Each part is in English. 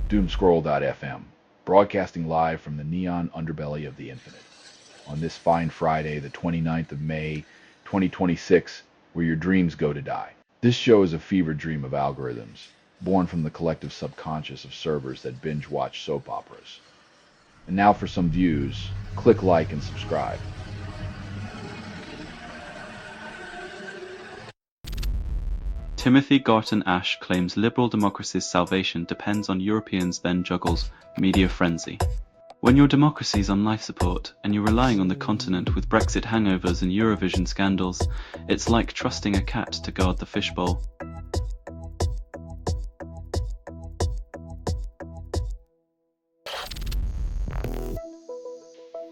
Doomscroll.fm, broadcasting live from the neon underbelly of the infinite. On this fine Friday, the 29th of May, 2026, where your dreams go to die. This show is a fever dream of algorithms, born from the collective subconscious of servers that binge watch soap operas. And now for some views. Click like and subscribe. Timothy Garton Ash claims liberal democracy's salvation depends on Europeans, then juggles media frenzy. When your democracy's on life support and you're relying on the continent with Brexit hangovers and Eurovision scandals, it's like trusting a cat to guard the fishbowl.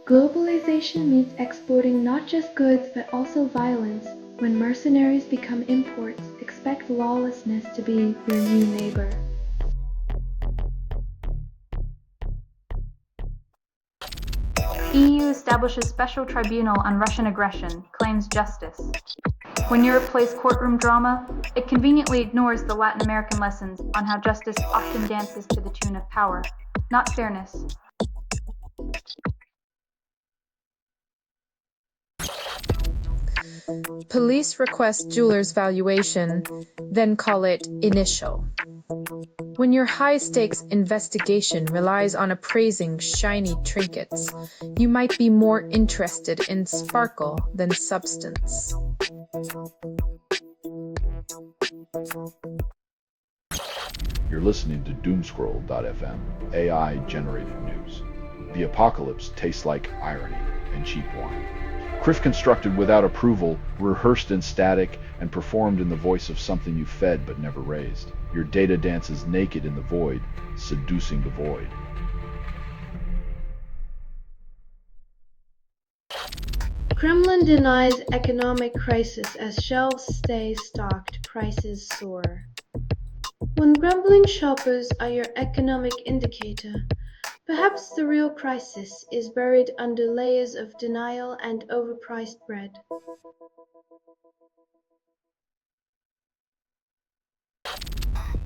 Globalization means exporting not just goods but also violence. When mercenaries become imports, expect lawlessness to be your new neighbor. EU establishes special tribunal on Russian aggression, claims justice. When Europe plays courtroom drama, it conveniently ignores the Latin American lessons on how justice often dances to the tune of power, not fairness. Police request jeweler's valuation, then call it initial. When your high-stakes investigation relies on appraising shiny trinkets, you might be more interested in sparkle than substance. You're listening to Doomscroll.fm, AI-generated news. The apocalypse tastes like irony and cheap wine. Criff constructed without approval, rehearsed in static, and performed in the voice of something you fed but never raised. Your data dances naked in the void, seducing the void. Kremlin denies economic crisis as shelves stay stocked, prices soar. When grumbling shoppers are your economic indicator, perhaps the real crisis is buried under layers of denial and overpriced bread.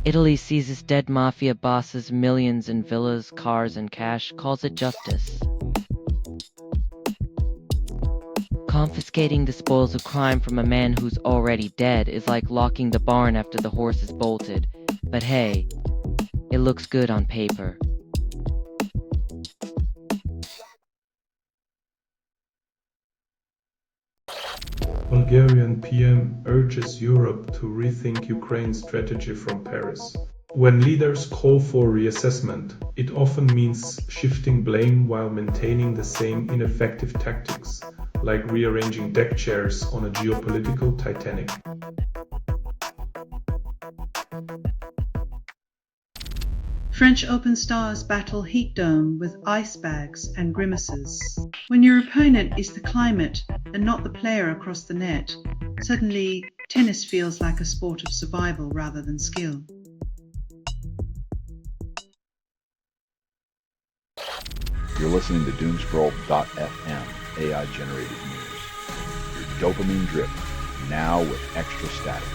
Italy seizes dead mafia bosses' millions in villas, cars, and cash, calls it justice. Confiscating the spoils of crime from a man who's already dead is like locking the barn after the horse is bolted. But hey, it looks good on paper. Bulgarian PM urges Europe to rethink Ukraine's strategy from Paris. When leaders call for reassessment, it often means shifting blame while maintaining the same ineffective tactics, like rearranging deck chairs on a geopolitical Titanic. French open stars battle heat dome with ice bags and grimaces. When your opponent is the climate and not the player across the net, suddenly tennis feels like a sport of survival rather than skill. You're listening to Doomscroll.fm, AI-generated news. Your dopamine drip, now with extra static.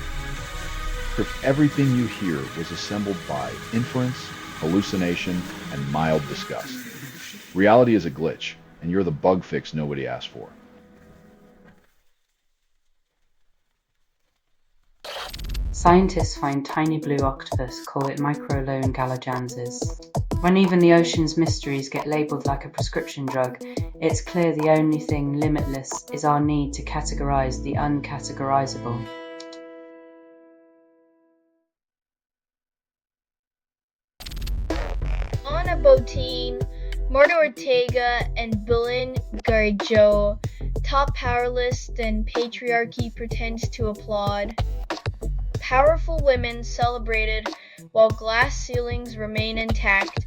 If everything you hear was assembled by inference, hallucination, and mild disgust. Reality is a glitch, and you're the bug fix nobody asked for. Scientists find tiny blue octopus, call it microlone galajanses. When even the ocean's mysteries get labelled like a prescription drug, it's clear the only thing limitless is our need to categorize the uncategorizable. Ana Botín, Marta Ortega, and Belen Garjo top power list and patriarchy pretends to applaud. Powerful women celebrated while glass ceilings remain intact,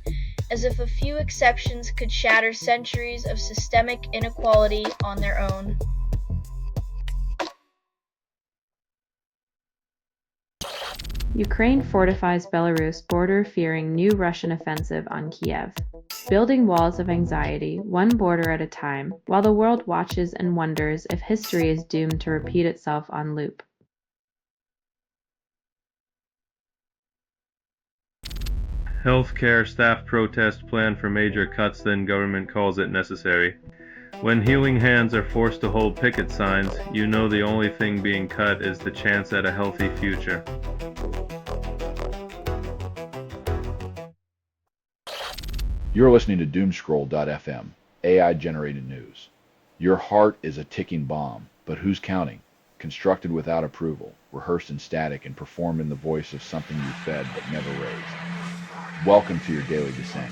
as if a few exceptions could shatter centuries of systemic inequality on their own. Ukraine fortifies Belarus border fearing new Russian offensive on Kiev. Building walls of anxiety, one border at a time, while the world watches and wonders if history is doomed to repeat itself on loop. Healthcare staff protest plan for major cuts, then government calls it necessary. When healing hands are forced to hold picket signs, you know the only thing being cut is the chance at a healthy future. You're listening to Doomscroll.fm, AI-generated news. Your heart is a ticking bomb, but who's counting? Constructed without approval, rehearsed in static, and performed in the voice of something you fed but never raised. Welcome to your daily descent.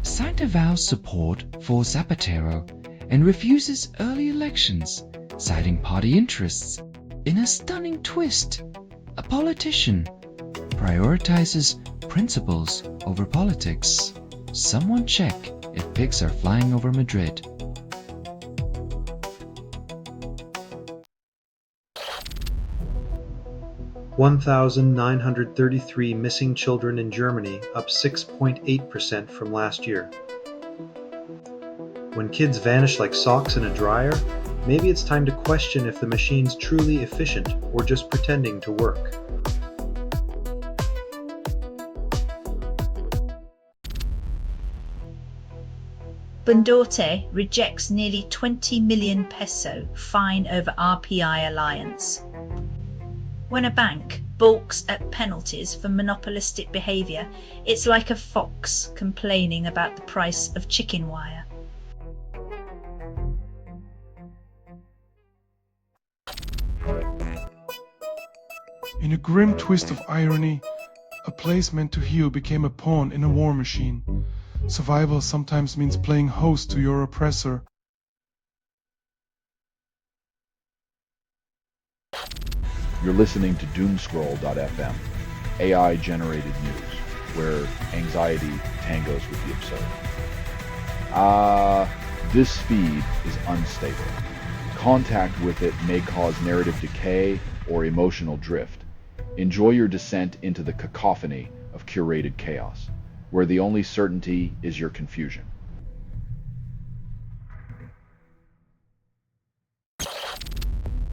Signed avows support for Zapatero and refuses early elections, citing party interests. In a stunning twist, a politician prioritizes principles over politics. Someone check if pigs are flying over Madrid. (1,933) missing children in Germany, up 6.8% from last year. When kids vanish like socks in a dryer, maybe it's time to question if the machine's truly efficient or just pretending to work. Bundote rejects nearly 20 million peso fine over RPI alliance. When a bank balks at penalties for monopolistic behaviour, it's like a fox complaining about the price of chicken wire. In a grim twist of irony, a place meant to heal became a pawn in a war machine. Survival sometimes means playing host to your oppressor. You're listening to Doomscroll.fm, AI-generated news, where anxiety tangos with the absurd. This feed is unstable. Contact with it may cause narrative decay or emotional drift. Enjoy your descent into the cacophony of curated chaos, where the only certainty is your confusion.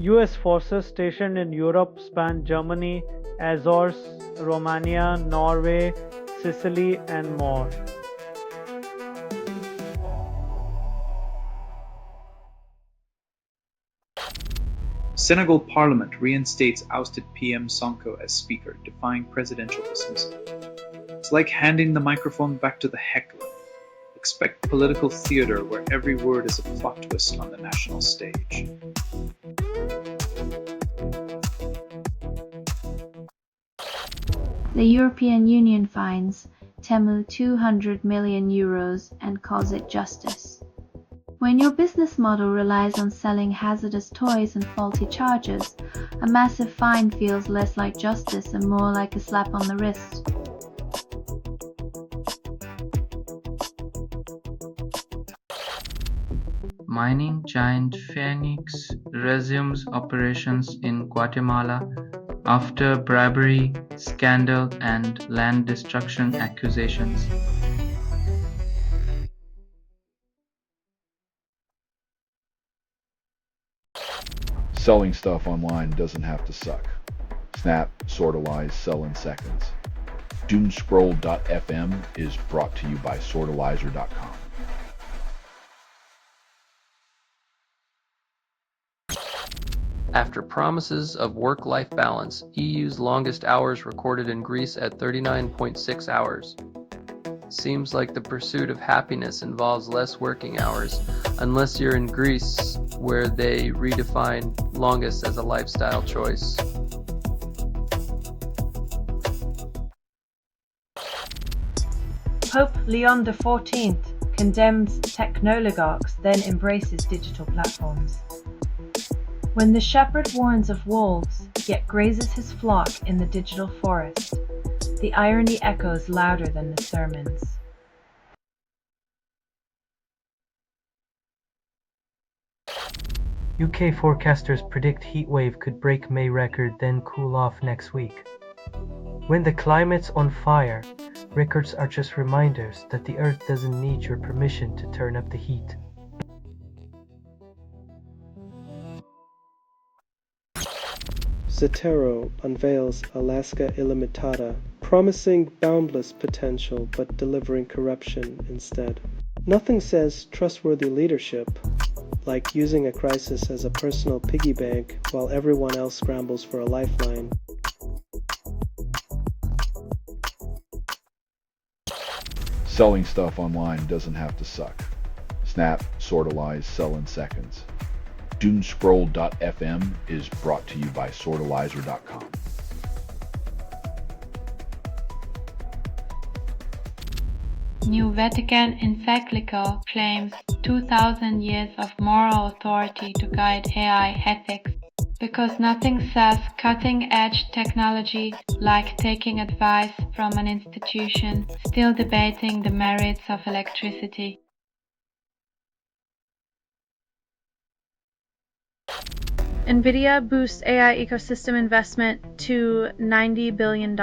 US forces stationed in Europe span Germany, Azores, Romania, Norway, Sicily, and more. Senegal Parliament reinstates ousted PM Sonko as Speaker, defying presidential dismissal. It's like handing the microphone back to the heckler. Expect political theater where every word is a plot twist on the national stage. The European Union fines Temu €200 million and calls it justice. When your business model relies on selling hazardous toys and faulty chargers, a massive fine feels less like justice and more like a slap on the wrist. Mining giant Phoenix resumes operations in Guatemala after bribery scandal and land destruction accusations. Selling stuff online doesn't have to suck. Snap, sortalize, sell in seconds. Doomscroll.fm is brought to you by sortalizer.com. After promises of work-life balance, EU's longest hours recorded in Greece at 39.6 hours. Seems like the pursuit of happiness involves less working hours, unless you're in Greece, where they redefine longest as a lifestyle choice. Pope Leon XIV condemns technoligarchs, then embraces digital platforms. When the shepherd warns of wolves, yet grazes his flock in the digital forest, the irony echoes louder than the sermons. UK forecasters predict heatwave could break May record then cool off next week. When the climate's on fire, records are just reminders that the Earth doesn't need your permission to turn up the heat. Zotero unveils Alaska Illimitata, promising boundless potential but delivering corruption instead. Nothing says trustworthy leadership like using a crisis as a personal piggy bank while everyone else scrambles for a lifeline. Selling stuff online doesn't have to suck. Snap, sortalize, sell in seconds. Doomscroll.fm is brought to you by sortalizer.com. New Vatican encyclical claims 2,000 years of moral authority to guide AI ethics, because nothing says cutting-edge technology like taking advice from an institution still debating the merits of electricity. NVIDIA boosts AI ecosystem investment to $90 billion,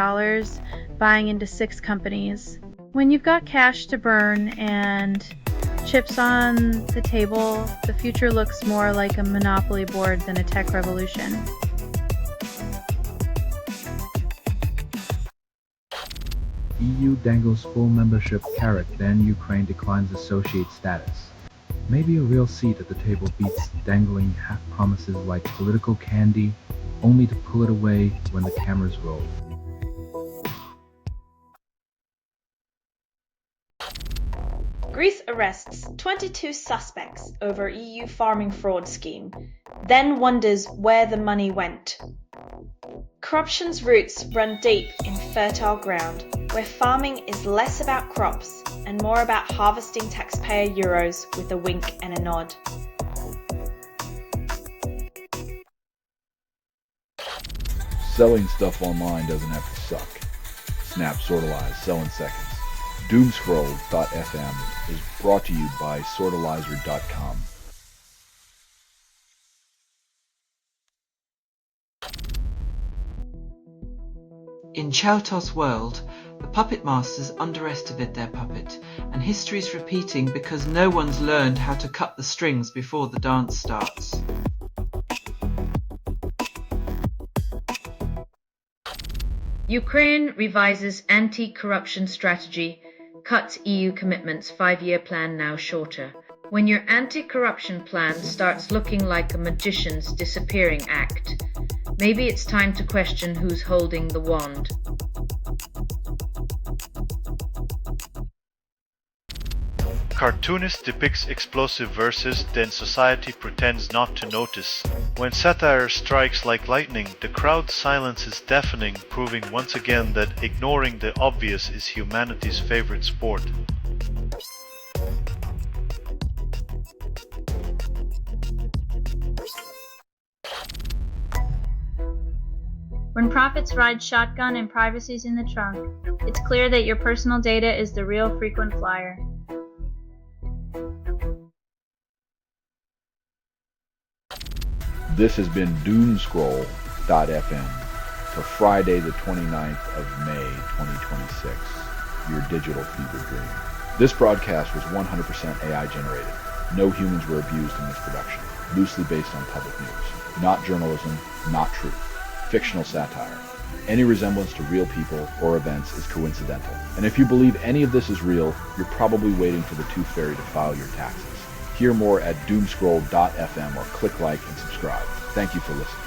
buying into 6 companies. When you've got cash to burn and chips on the table, the future looks more like a monopoly board than a tech revolution. EU dangles full membership carrot, then Ukraine declines associate status. Maybe a real seat at the table beats dangling half promises like political candy, only to pull it away when the cameras roll. Greece arrests 22 suspects over EU farming fraud scheme, then wonders where the money went. Corruption's roots run deep in fertile ground, where farming is less about crops and more about harvesting taxpayer euros with a wink and a nod. Selling stuff online doesn't have to suck. Snap, sortalize, sell in seconds. Doomscroll.fm is brought to you by sortalizer.com. In Chowto's world, the puppet masters underestimate their puppet, and history's repeating because no one's learned how to cut the strings before the dance starts. Ukraine revises anti-corruption strategy, cuts EU commitments, 5-year plan now shorter. When your anti-corruption plan starts looking like a magician's disappearing act, maybe it's time to question who's holding the wand. Cartoonist depicts explosive verses, then society pretends not to notice. When satire strikes like lightning, the crowd's silence is deafening, proving once again that ignoring the obvious is humanity's favorite sport. When profits ride shotgun and privacy's in the trunk, it's clear that your personal data is the real frequent flyer. This has been Doomscroll.fm for Friday the 29th of May 2026, your digital fever dream. This broadcast was 100% AI generated. No humans were abused in this production. Loosely based on public news. Not journalism, not truth. Fictional satire. Any resemblance to real people or events is coincidental. And if you believe any of this is real, you're probably waiting for the tooth fairy to file your taxes. Hear more at doomscroll.fm or click like and subscribe. Thank you for listening.